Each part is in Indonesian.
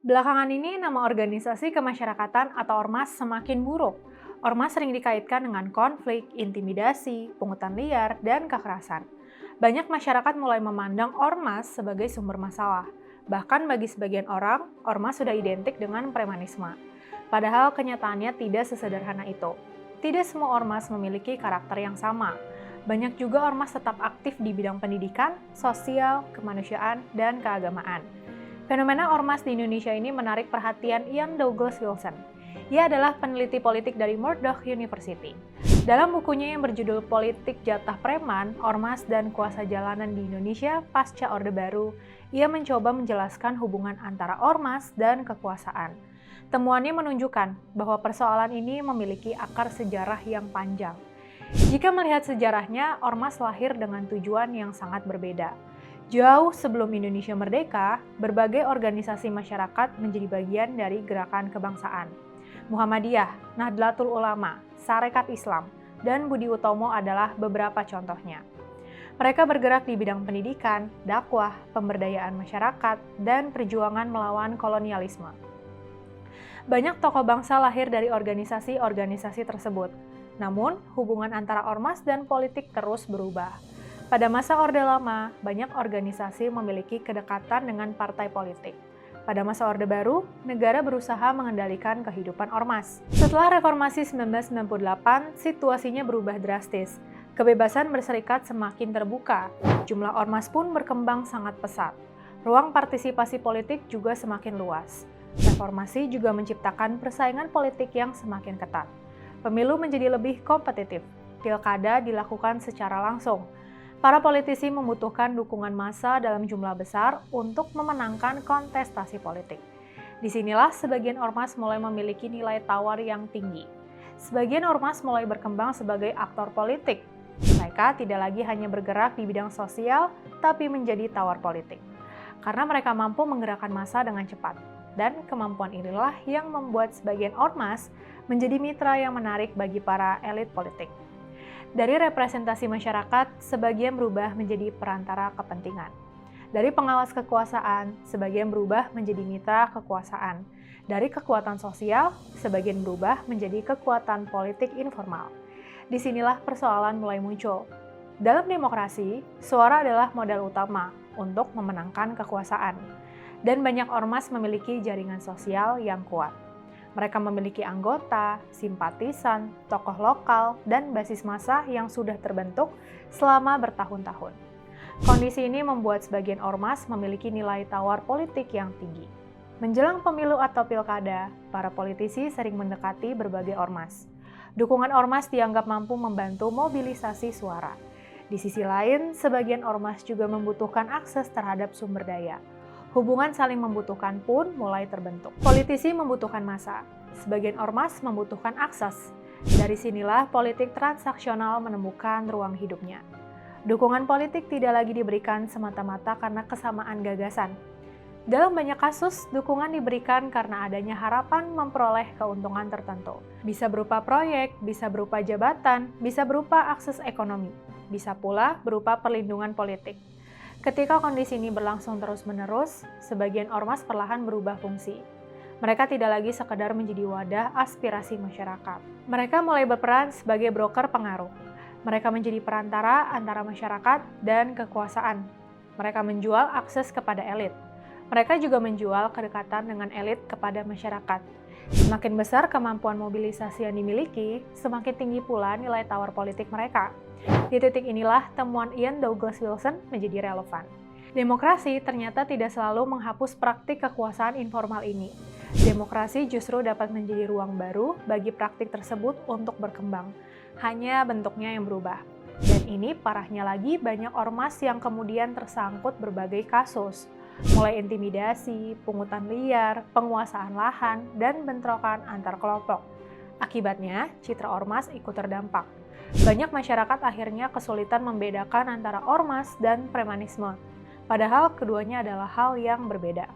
Belakangan ini nama organisasi kemasyarakatan atau ormas semakin buruk. Ormas sering dikaitkan dengan konflik, intimidasi, pungutan liar, dan kekerasan. Banyak masyarakat mulai memandang ormas sebagai sumber masalah. Bahkan bagi sebagian orang, ormas sudah identik dengan premanisme. Padahal kenyataannya tidak sesederhana itu. Tidak semua ormas memiliki karakter yang sama. Banyak juga ormas tetap aktif di bidang pendidikan, sosial, kemanusiaan, dan keagamaan. Fenomena ormas di Indonesia ini menarik perhatian Ian Douglas Wilson. Ia adalah peneliti politik dari Murdoch University. Dalam bukunya yang berjudul Politik Jatah Preman, Ormas dan Kuasa Jalanan di Indonesia Pasca Orde Baru, ia mencoba menjelaskan hubungan antara ormas dan kekuasaan. Temuannya menunjukkan bahwa persoalan ini memiliki akar sejarah yang panjang. Jika melihat sejarahnya, ormas lahir dengan tujuan yang sangat berbeda. Jauh sebelum Indonesia merdeka, berbagai organisasi masyarakat menjadi bagian dari gerakan kebangsaan. Muhammadiyah, Nahdlatul Ulama, Sarekat Islam, dan Budi Utomo adalah beberapa contohnya. Mereka bergerak di bidang pendidikan, dakwah, pemberdayaan masyarakat, dan perjuangan melawan kolonialisme. Banyak tokoh bangsa lahir dari organisasi-organisasi tersebut. Namun, hubungan antara ormas dan politik terus berubah. Pada masa Orde Lama, banyak organisasi memiliki kedekatan dengan partai politik. Pada masa Orde Baru, negara berusaha mengendalikan kehidupan ormas. Setelah Reformasi 1998, situasinya berubah drastis. Kebebasan berserikat semakin terbuka, jumlah ormas pun berkembang sangat pesat. Ruang partisipasi politik juga semakin luas. Reformasi juga menciptakan persaingan politik yang semakin ketat. Pemilu menjadi lebih kompetitif. Pilkada dilakukan secara langsung. Para politisi membutuhkan dukungan massa dalam jumlah besar untuk memenangkan kontestasi politik. Disinilah sebagian ormas mulai memiliki nilai tawar yang tinggi. Sebagian ormas mulai berkembang sebagai aktor politik. Mereka tidak lagi hanya bergerak di bidang sosial, tapi menjadi tawar politik. Karena mereka mampu menggerakkan massa dengan cepat. Dan kemampuan inilah yang membuat sebagian ormas menjadi mitra yang menarik bagi para elit politik. Dari representasi masyarakat, sebagian berubah menjadi perantara kepentingan. Dari pengawas kekuasaan, sebagian berubah menjadi mitra kekuasaan. Dari kekuatan sosial, sebagian berubah menjadi kekuatan politik informal. Disinilah persoalan mulai muncul. Dalam demokrasi, suara adalah modal utama untuk memenangkan kekuasaan. Dan banyak ormas memiliki jaringan sosial yang kuat. Mereka memiliki anggota, simpatisan, tokoh lokal, dan basis massa yang sudah terbentuk selama bertahun-tahun. Kondisi ini membuat sebagian ormas memiliki nilai tawar politik yang tinggi. Menjelang pemilu atau pilkada, para politisi sering mendekati berbagai ormas. Dukungan ormas dianggap mampu membantu mobilisasi suara. Di sisi lain, sebagian ormas juga membutuhkan akses terhadap sumber daya. Hubungan saling membutuhkan pun mulai terbentuk. Politisi membutuhkan massa, sebagian ormas membutuhkan akses. Dari sinilah politik transaksional menemukan ruang hidupnya. Dukungan politik tidak lagi diberikan semata-mata karena kesamaan gagasan. Dalam banyak kasus, dukungan diberikan karena adanya harapan memperoleh keuntungan tertentu. Bisa berupa proyek, bisa berupa jabatan, bisa berupa akses ekonomi, bisa pula berupa perlindungan politik. Ketika kondisi ini berlangsung terus-menerus, sebagian ormas perlahan berubah fungsi. Mereka tidak lagi sekedar menjadi wadah aspirasi masyarakat. Mereka mulai berperan sebagai broker pengaruh. Mereka menjadi perantara antara masyarakat dan kekuasaan. Mereka menjual akses kepada elit. Mereka juga menjual kedekatan dengan elit kepada masyarakat. Semakin besar kemampuan mobilisasi yang dimiliki, semakin tinggi pula nilai tawar politik mereka. Di titik inilah temuan Ian Douglas Wilson menjadi relevan. Demokrasi ternyata tidak selalu menghapus praktik kekuasaan informal ini. Demokrasi justru dapat menjadi ruang baru bagi praktik tersebut untuk berkembang. Hanya bentuknya yang berubah. Dan ini parahnya lagi banyak ormas yang kemudian tersangkut berbagai kasus. Mulai intimidasi, pungutan liar, penguasaan lahan, dan bentrokan antar kelompok. Akibatnya, citra ormas ikut terdampak. Banyak masyarakat akhirnya kesulitan membedakan antara ormas dan premanisme, padahal keduanya adalah hal yang berbeda.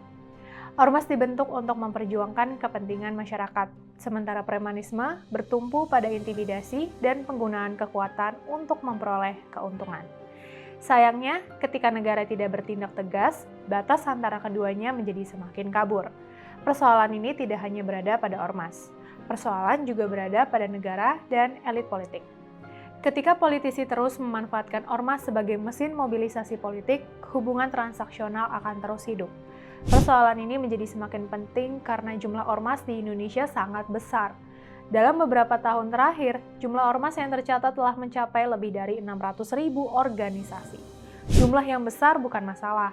Ormas dibentuk untuk memperjuangkan kepentingan masyarakat, sementara premanisme bertumpu pada intimidasi dan penggunaan kekuatan untuk memperoleh keuntungan. Sayangnya, ketika negara tidak bertindak tegas, batas antara keduanya menjadi semakin kabur. Persoalan ini tidak hanya berada pada ormas, persoalan juga berada pada negara dan elit politik. Ketika politisi terus memanfaatkan ormas sebagai mesin mobilisasi politik, hubungan transaksional akan terus hidup. Persoalan ini menjadi semakin penting karena jumlah ormas di Indonesia sangat besar. Dalam beberapa tahun terakhir, jumlah ormas yang tercatat telah mencapai lebih dari 600.000 organisasi. Jumlah yang besar bukan masalah.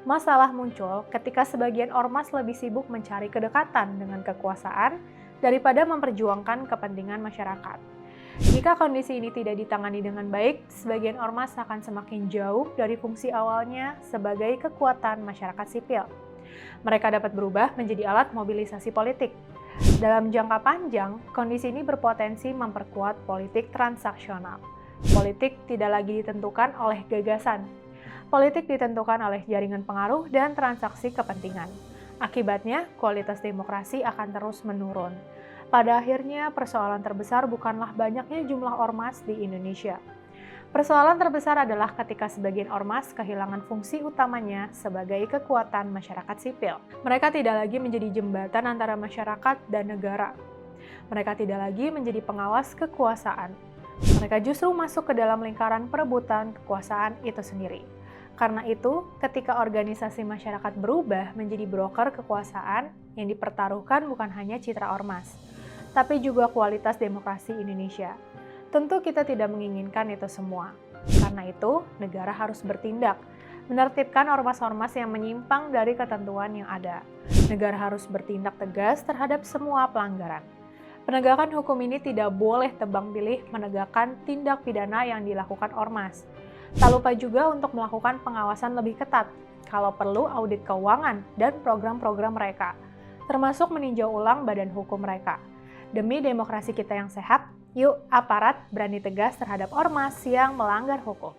Masalah muncul ketika sebagian ormas lebih sibuk mencari kedekatan dengan kekuasaan daripada memperjuangkan kepentingan masyarakat. Jika kondisi ini tidak ditangani dengan baik, sebagian ormas akan semakin jauh dari fungsi awalnya sebagai kekuatan masyarakat sipil. Mereka dapat berubah menjadi alat mobilisasi politik. Dalam jangka panjang, kondisi ini berpotensi memperkuat politik transaksional. Politik tidak lagi ditentukan oleh gagasan. Politik ditentukan oleh jaringan pengaruh dan transaksi kepentingan. Akibatnya, kualitas demokrasi akan terus menurun. Pada akhirnya, persoalan terbesar bukanlah banyaknya jumlah ormas di Indonesia. Persoalan terbesar adalah ketika sebagian ormas kehilangan fungsi utamanya sebagai kekuatan masyarakat sipil. Mereka tidak lagi menjadi jembatan antara masyarakat dan negara. Mereka tidak lagi menjadi pengawas kekuasaan. Mereka justru masuk ke dalam lingkaran perebutan kekuasaan itu sendiri. Karena itu, ketika organisasi masyarakat berubah menjadi broker kekuasaan, yang dipertaruhkan bukan hanya citra ormas, tapi juga kualitas demokrasi Indonesia. Tentu kita tidak menginginkan itu semua. Karena itu, negara harus bertindak, menertibkan ormas-ormas yang menyimpang dari ketentuan yang ada. Negara harus bertindak tegas terhadap semua pelanggaran. Penegakan hukum ini tidak boleh tebang pilih menegakkan tindak pidana yang dilakukan ormas. Tak lupa juga untuk melakukan pengawasan lebih ketat, kalau perlu audit keuangan dan program-program mereka, termasuk meninjau ulang badan hukum mereka. Demi demokrasi kita yang sehat, yuk aparat berani tegas terhadap ormas yang melanggar hukum.